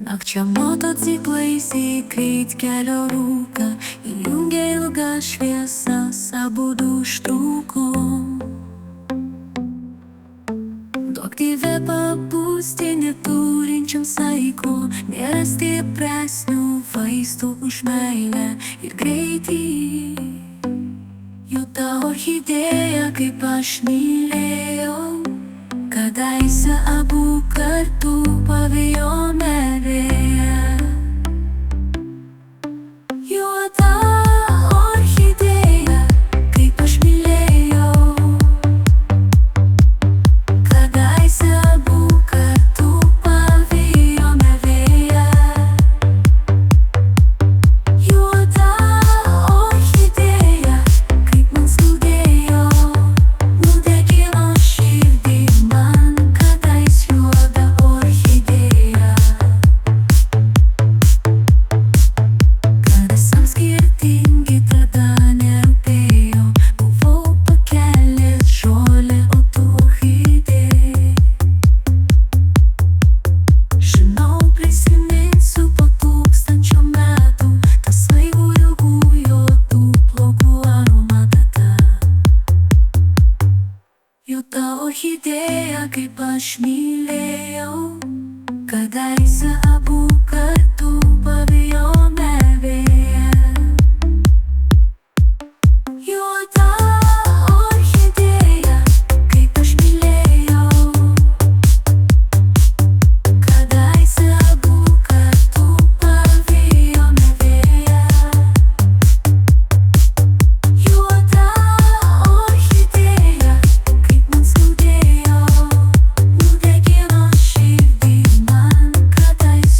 Nakčia motociklais į greitkelio rūką įjungė ilgas šviesas, abudu užtruko. Duok Dieve papūsti neturinčiam saiko, nėra stipresnių vaistų už meilę ir greitį. Juda orchidėja, kaip aš mylėjau, kadaise abu kartu pavėjome vėją. Juda orchidėja, kaip aš mylėjau, kadaise abu kartu pavėjome vėją. Juda orchidėja, kaip man skaudėjo, nudegino širdį man kadais juoda orchidėja. Kad esam skirtingi, tada nerūpėjo, buvau pakelęs žolę, o tu orchidėja. Žinau, prisiminsiu po 1000 metų tą svaigų ilgų juodų plaukų aromatą. Juda orchidėja, kaip aš mylėjau, kadaise abu kartu